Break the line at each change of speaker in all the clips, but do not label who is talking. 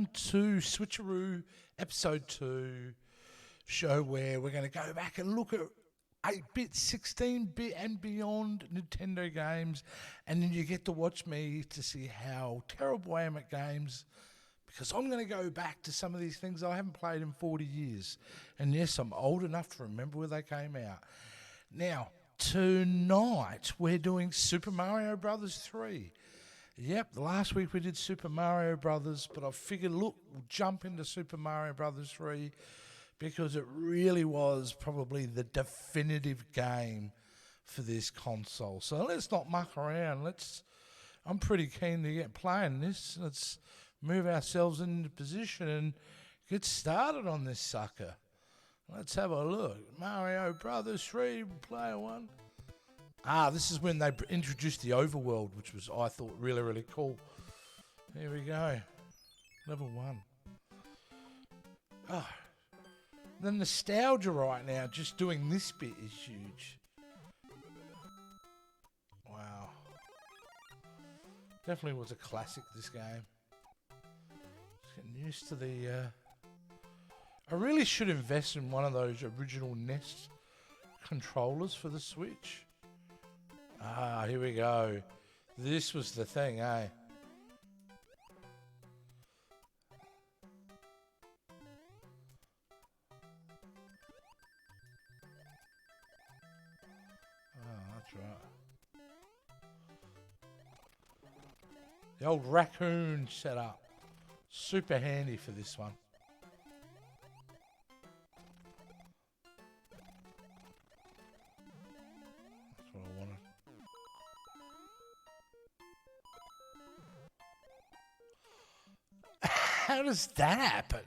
welcome to Switcharoo episode 2 show where we're going to go back and look at 8-bit, 16-bit and beyond Nintendo games, and then you get to watch me to see how terrible I am at games, because I'm going to go back to some of these things I haven't played in 40 years. And yes, I'm old enough to remember where they came out. Now, tonight we're doing Super Mario Brothers 3. Yep, last week we did Super Mario Brothers, but I figured, look, we'll jump into Super Mario Brothers 3 because it really was probably the definitive game for this console. So let's not muck around. I'm pretty keen to get playing this. Let's move ourselves into position and get started on this sucker. Let's have a look. Mario Brothers 3, player 1. This is when they introduced the overworld, which was, I thought, really, really cool. Here we go. Level 1. Oh, the nostalgia right now, just doing this bit is huge. Wow. Definitely was a classic, this game. Just getting used to the... I really should invest in one of those original NES controllers for the Switch. Here we go. This was the thing, eh? That's right. The old raccoon setup. Super handy for this one. That's what I wanted. How does that happen?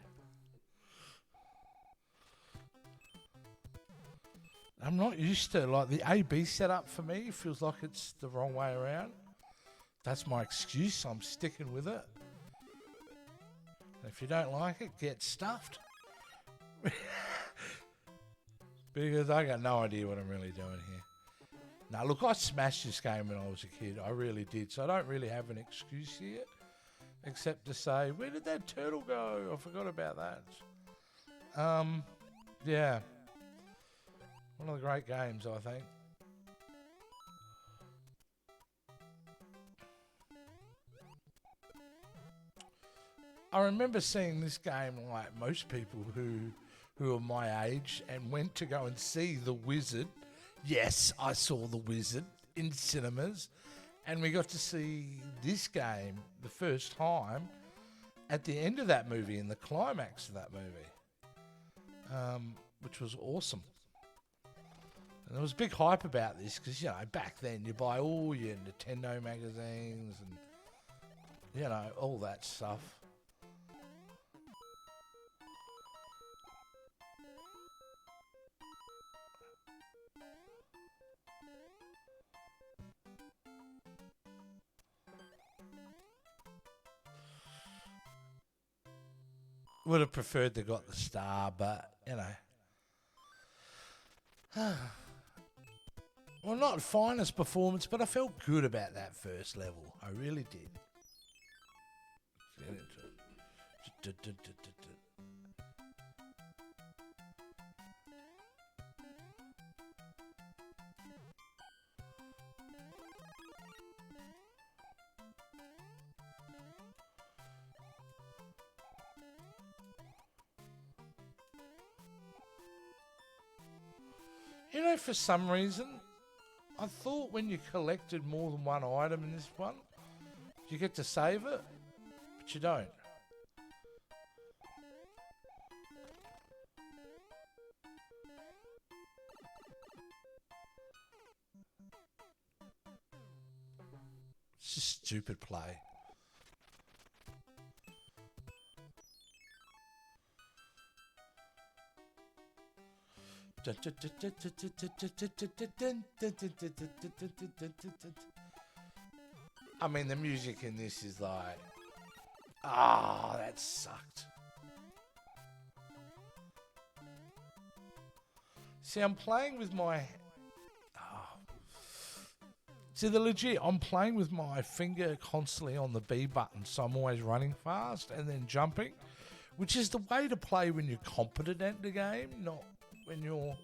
I'm not used to, like, the A-B setup for me feels like it's the wrong way around. That's my excuse. I'm sticking with it. If you don't like it, get stuffed. Because I got no idea what I'm really doing here. Now, look, I smashed this game when I was a kid. I really did. So I don't really have an excuse here. Except to say, where did that turtle go? I forgot about that. Yeah. One of the great games, I think. I remember seeing this game like most people who are my age and went to go and see The Wizard. Yes, I saw The Wizard in cinemas. And we got to see this game the first time at the end of that movie, in the climax of that movie, which was awesome. And there was big hype about this because, you know, back then you buy all your Nintendo magazines and, you know, all that stuff. Would have preferred they got the star, but, you know. Well, not finest performance, but I felt good about that first level. I really did. Let's get into it. You know, for some reason, I thought when you collected more than one item in this one, you get to save it, but you don't. It's just stupid play. I mean, the music in this is like, that sucked. See, I'm playing with my See, the legit, I'm playing with my finger constantly on the B button, so I'm always running fast and then jumping, which is the way to play when you're competent at the game, not when you're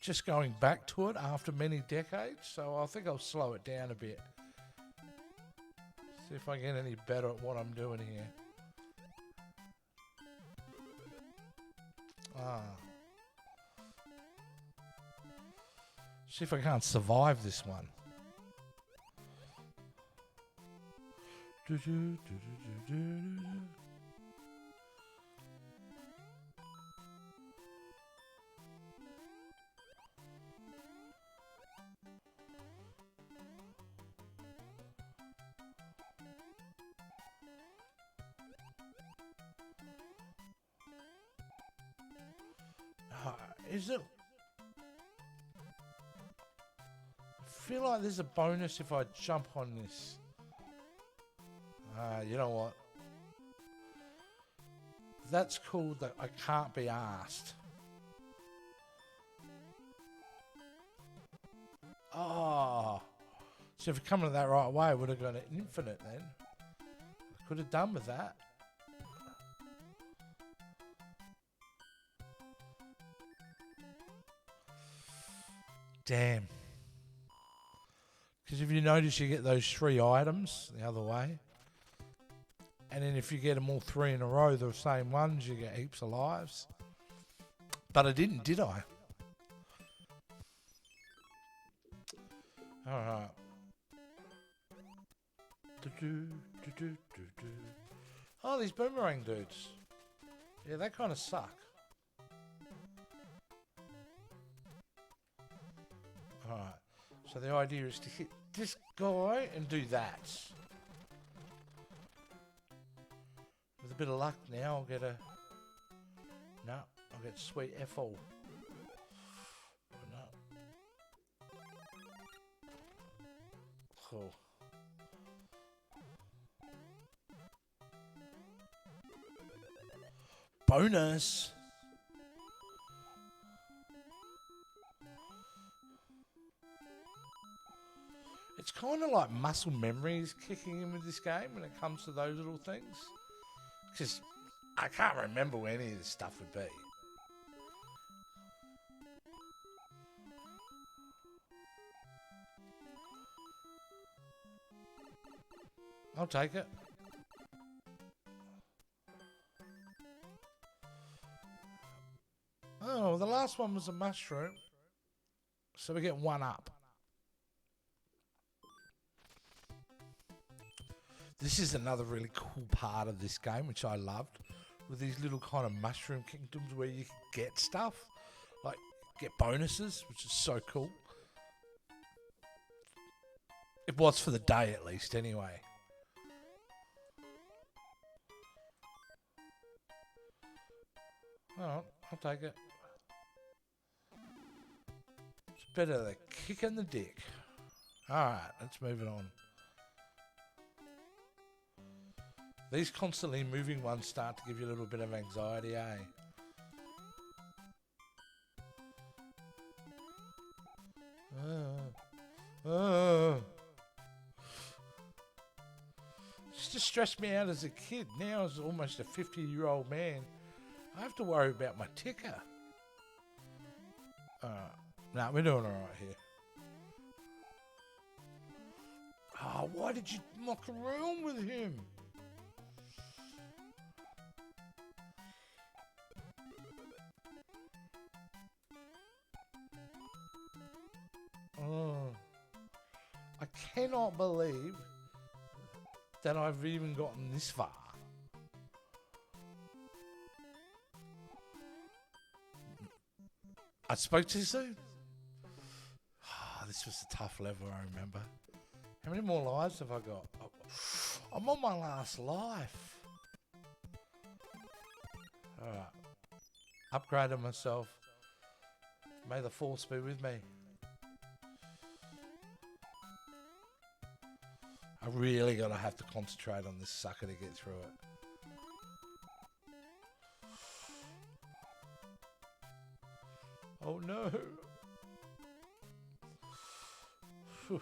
just going back to it after many decades. So I think I'll slow it down a bit. See if I get any better at what I'm doing here. See if I can't survive this one. Is it? I feel like there's a bonus if I jump on this. You know what? That's called that I can't be asked. Oh. So if I come to that right away, I would have got an infinite then. I could have done with that. Damn. Because if you notice, you get those 3 items the other way. And then if you get them all 3 in a row, the same ones, you get heaps of lives. But I didn't, did I? Alright. Oh, these boomerang dudes. Yeah, they kind of suck. Alright. So the idea is to hit this guy and do that. With a bit of luck now, I'll get a... No, I'll get sweet F-all. No. Cool. Bonus! It's kind of like muscle memories kicking in with this game when it comes to those little things. Because I can't remember where any of this stuff would be. I'll take it. Oh, the last one was a mushroom. So we get 1 up. This is another really cool part of this game, which I loved, with these little kind of mushroom kingdoms where you can get stuff, like get bonuses, which is so cool. It was for the day, at least, anyway. Alright, I'll take it. It's better than kicking the dick. Alright, let's move it on. These constantly moving ones start to give you a little bit of anxiety, eh? Used to stress me out as a kid. Now as almost a 50-year-old man, I have to worry about my ticker. Nah, we're doing alright here. Oh, why did you muck around with him? Oh, I cannot believe that I've even gotten this far. I spoke too soon. Oh, this was a tough level, I remember. How many more lives have I got? I'm on my last life. Alright. Upgraded myself. May the force be with me. I really gotta have to concentrate on this sucker to get through it. Oh no. Whew.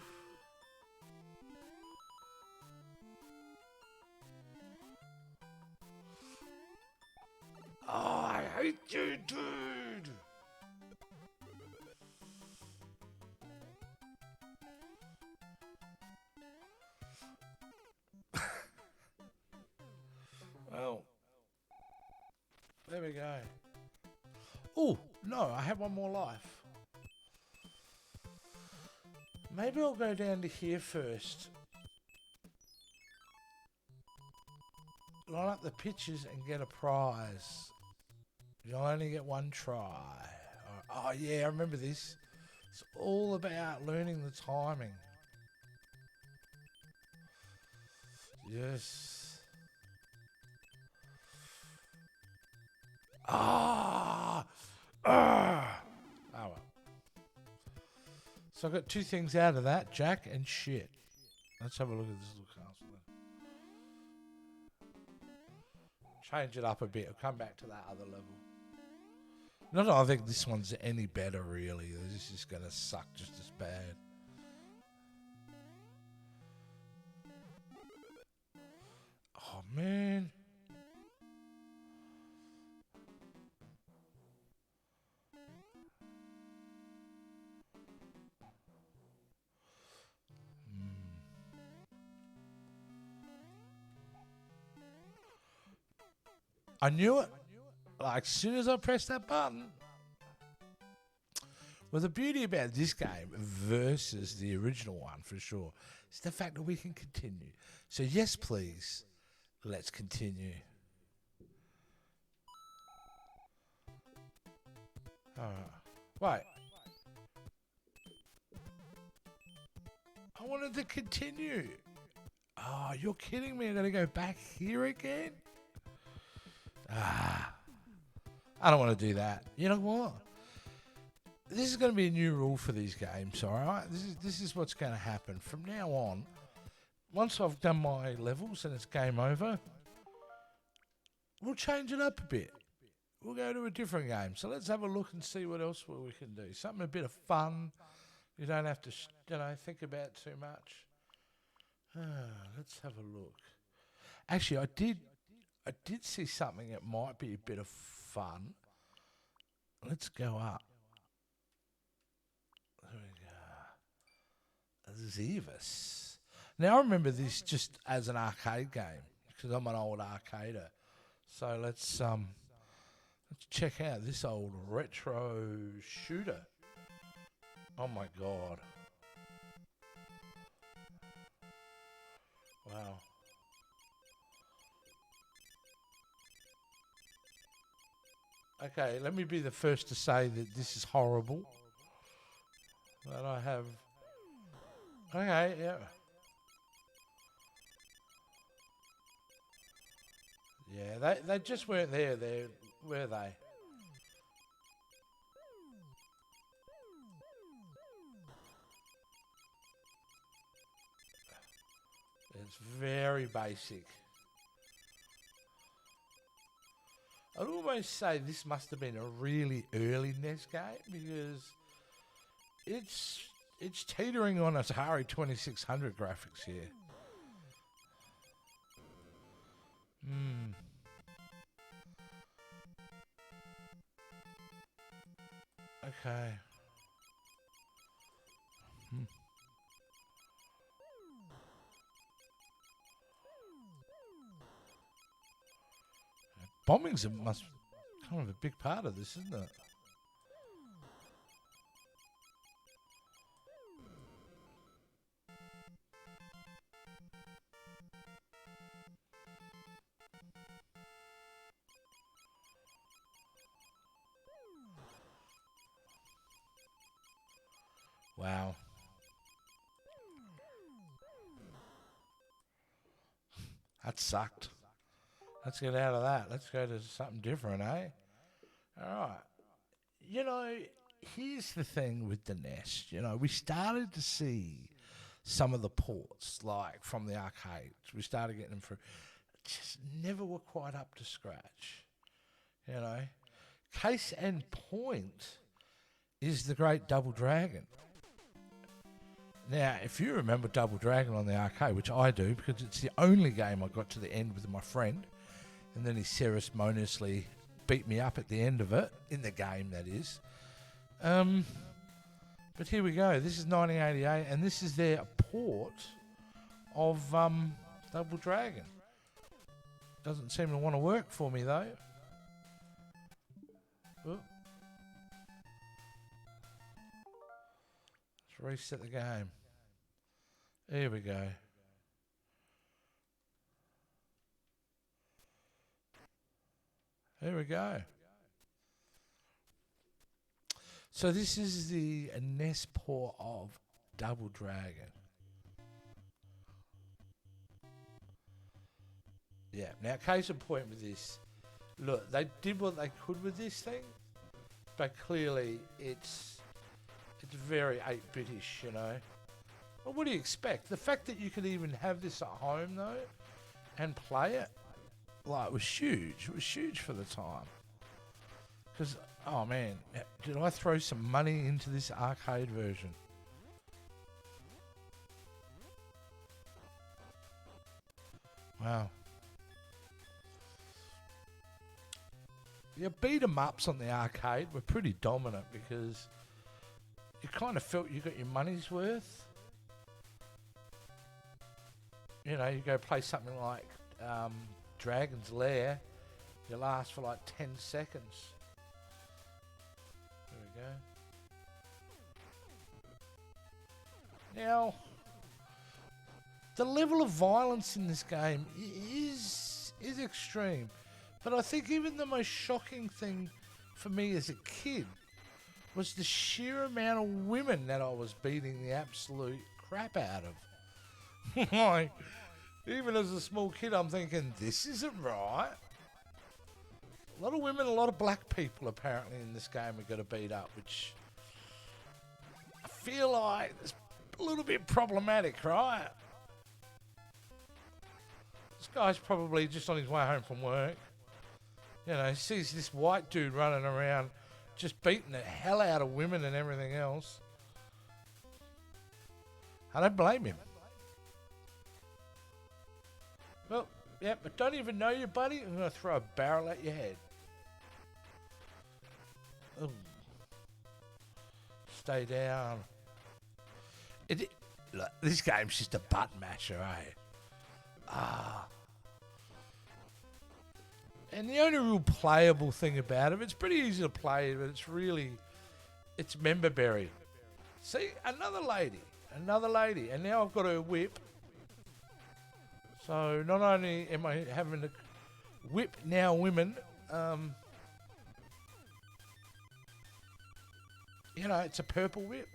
with you, dude? Well, there we go. Oh, no, I have one more life. Maybe I'll go down to here first. Line up the pitches and get a prize. You'll only get one try. Oh, yeah, I remember this. It's all about learning the timing. Yes. Ah! Ah! Oh, well. So I got two things out of that, Jack and shit. Let's have a look at this little castle then. Change it up a bit. I'll come back to that other level. Not that I think this one's any better, really. This is going to suck just as bad. Oh, man. I knew it. Like, as soon as I pressed that button. Well, the beauty about this game versus the original one, for sure, is the fact that we can continue. So, yes, please, let's continue. Wait. I wanted to continue. Oh, you're kidding me. I'm going to go back here again? I don't want to do that. You know what? This is going to be a new rule for these games, all right? This is what's going to happen. From now on, once I've done my levels and it's game over, we'll change it up a bit. We'll go to a different game. So let's have a look and see what else we can do. Something a bit of fun. You don't have to, think about too much. Let's have a look. Actually, I did see something that might be a bit of fun. Let's go up. There we go. Zivus. Now, I remember this just as an arcade game because I'm an old arcader. So let's check out this old retro shooter. Oh my god. Wow. Okay, let me be the first to say that this is horrible. That I have... Okay, yeah. Yeah, they just weren't there, were they? It's very basic. I'd almost say this must have been a really early NES game because it's teetering on Atari 2600 graphics here. Okay. Bombing's must kind of a big part of this, isn't it? Wow. That sucked. Let's get out of that. Let's go to something different, eh? All right. You know, here's the thing with the NES. You know, we started to see some of the ports, like from the arcades. We started getting them through. Just never were quite up to scratch. You know, case in point is the great Double Dragon. Now, if you remember Double Dragon on the arcade, which I do, because it's the only game I got to the end with my friend, and then he ceremoniously beat me up at the end of it, in the game that is. But here we go. This is 1988, and this is their port of Double Dragon. Doesn't seem to want to work for me though. Oh. Let's reset the game. Here we go. There we go. So this is the NES port of Double Dragon. Yeah, now case in point with this. Look, they did what they could with this thing, but clearly it's very 8-bit-ish, you know. Well, what do you expect? The fact that you could even have this at home, though, and play it, like, was huge. It was huge for the time. Because, oh man, did I throw some money into this arcade version? Wow. Yeah, beat 'em ups on the arcade were pretty dominant because you kind of felt you got your money's worth. You know, you go play something like Dragon's Lair, you last for like 10 seconds. There we go. Now, the level of violence in this game is extreme. But I think even the most shocking thing for me as a kid was the sheer amount of women that I was beating the absolute crap out of. Like, even as a small kid, I'm thinking, this isn't right. A lot of women, a lot of black people apparently in this game are going to beat up, which I feel like it's a little bit problematic, right? This guy's probably just on his way home from work. You know, he sees this white dude running around just beating the hell out of women and everything else. I don't blame him. Well, yeah, but don't even know you, buddy. I'm going to throw a barrel at your head. Ooh. Stay down. Look, this game's just a button masher, eh? Ah. And the only real playable thing about it, it's pretty easy to play, but it's member berry. See, another lady, and now I've got her whip. So not only am I having to whip now women, you know, it's a purple whip.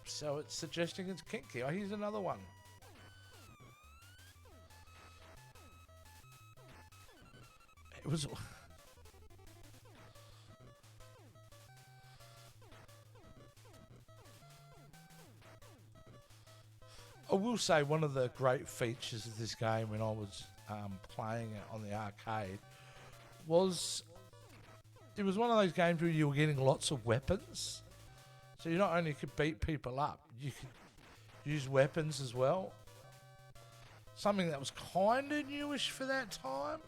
So it's suggesting it's kinky. Oh, here's another one. It was... I will say one of the great features of this game when I was playing it on the arcade was it was one of those games where you were getting lots of weapons. So you not only could beat people up, you could use weapons as well. Something that was kind of newish for that time.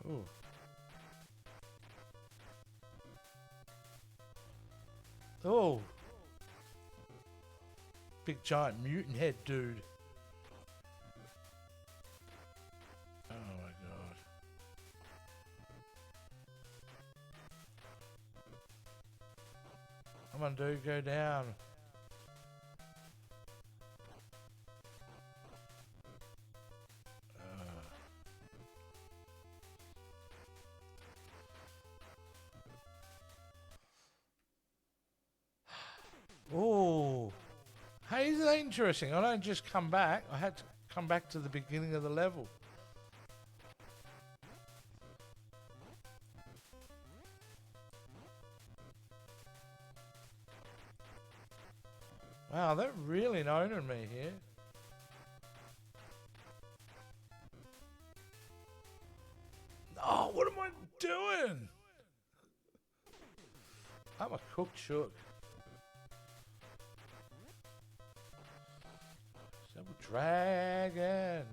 Ooh. Oh. Big giant mutant head dude. Oh my god. Come on, dude, go down. Oh, hey, isn't that interesting? I don't just come back. I had to come back to the beginning of the level. Wow, they're really owning me here. Oh, what am I doing? I'm a cooked shook. dragon.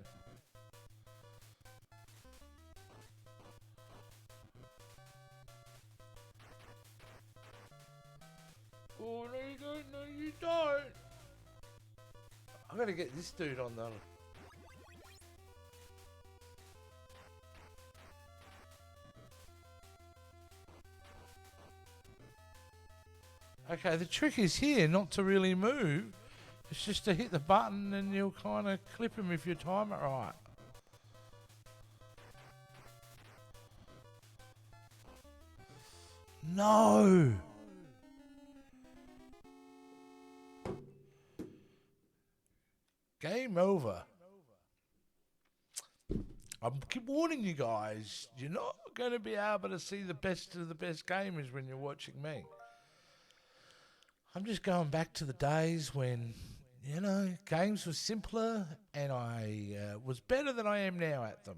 Oh, no, you don't. No, you don't. I'm gonna get this dude on the. Okay, the trick is here not to really move. It's just to hit the button and you'll kind of clip him if you time it right. No! Game over. I keep warning you guys, you're not going to be able to see the best of the best gamers when you're watching me. I'm just going back to the days when, you know, games were simpler and I was better than I am now at them.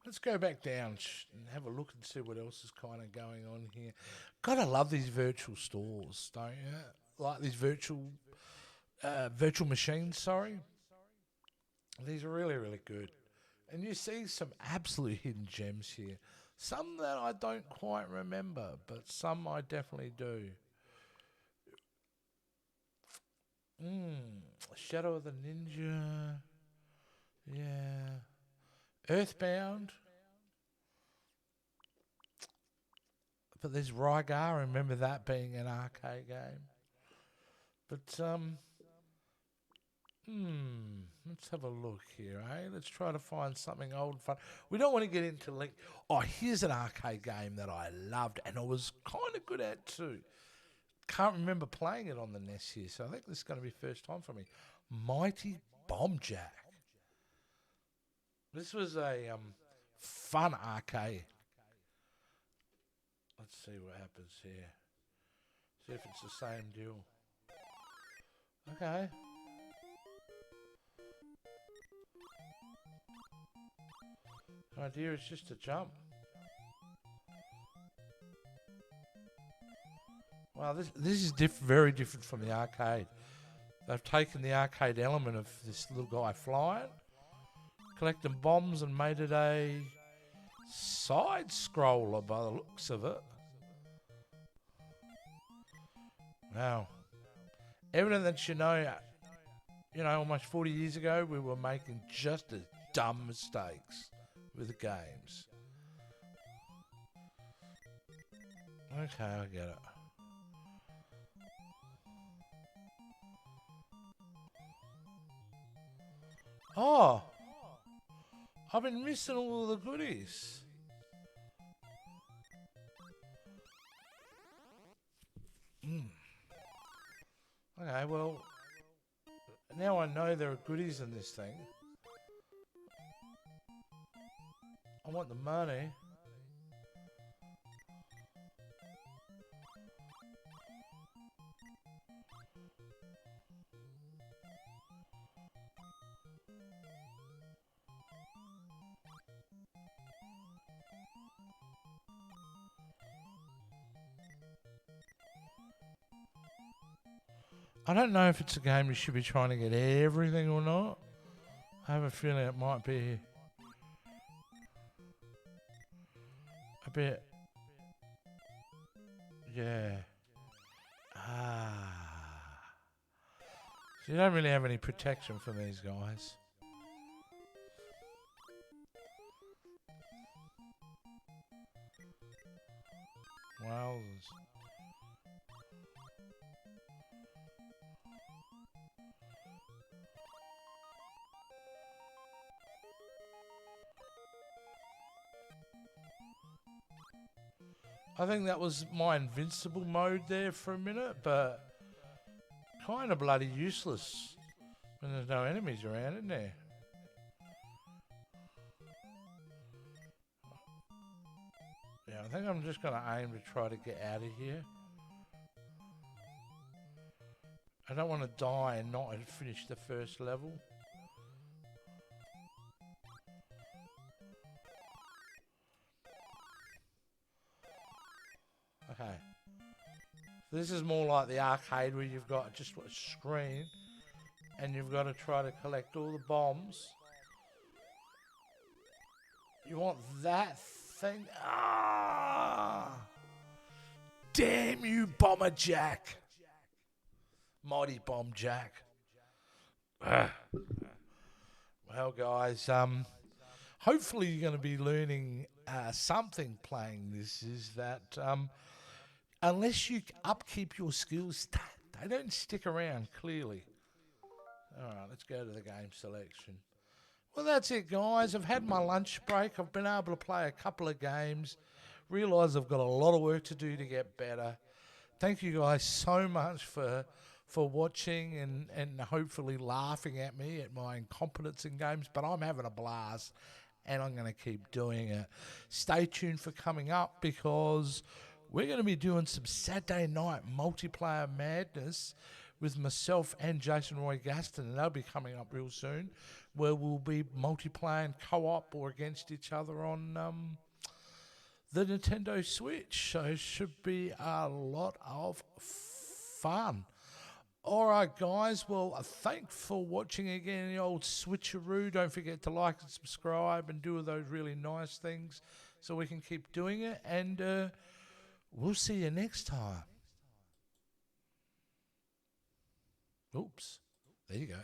Let's go back down and have a look and see what else is kind of going on here. God, I love these virtual stores, don't you? Like these virtual machines, sorry. These are really, really good. And you see some absolute hidden gems here. Some that I don't quite remember, but some I definitely do. Shadow of the Ninja. Yeah. Earthbound. But there's Rygar. Remember that being an arcade game. But, let's have a look here, eh? Let's try to find something old and fun. We don't want to get into Link. Oh, here's an arcade game that I loved and I was kind of good at too. Can't remember playing it on the NES here, so I think this is going to be first time for me. Mighty Bomb Jack. This was a fun arcade. Let's see what happens here. See if it's the same deal. Okay. The idea is just to jump. Wow, this is very different from the arcade. They've taken the arcade element of this little guy flying, collecting bombs, and made it a side scroller by the looks of it. Wow. Evident that you know, almost 40 years ago we were making just as dumb mistakes with the games. Okay, I get it. Oh, I've been missing all the goodies. Okay, well, now I know there are goodies in this thing. I want the money. I don't know if it's a game you should be trying to get everything or not. I have a feeling it might be a bit... Yeah. So you don't really have any protection from these guys. Well... I think that was my invincible mode there for a minute, but kind of bloody useless when there's no enemies around, isn't there? Yeah, I think I'm just going to aim to try to get out of here. I don't want to die and not finish the first level. Okay. This is more like the arcade where you've got just a screen and you've got to try to collect all the bombs. You want that thing? Ah! Damn you, Bomber Jack! Mighty Bomb Jack. Well, guys, hopefully you're going to be learning something playing this. Is that unless you upkeep your skills, they don't stick around. Clearly. All right, let's go to the game selection. Well, that's it, guys. I've had my lunch break. I've been able to play a couple of games. Realise I've got a lot of work to do to get better. Thank you guys so much for watching and hopefully laughing at me at my incompetence in games. But I'm having a blast, and I'm going to keep doing it. Stay tuned for coming up, because we're going to be doing some Saturday night multiplayer madness with myself and Jason Roy Gaston, and they'll be coming up real soon, where we'll be multiplaying co-op or against each other on the Nintendo Switch. So it should be a lot of fun. All right, guys. Well, thanks for watching again, the old Switcharoo. Don't forget to like and subscribe and do those really nice things so we can keep doing it. And we'll see you next time. Oops. There you go.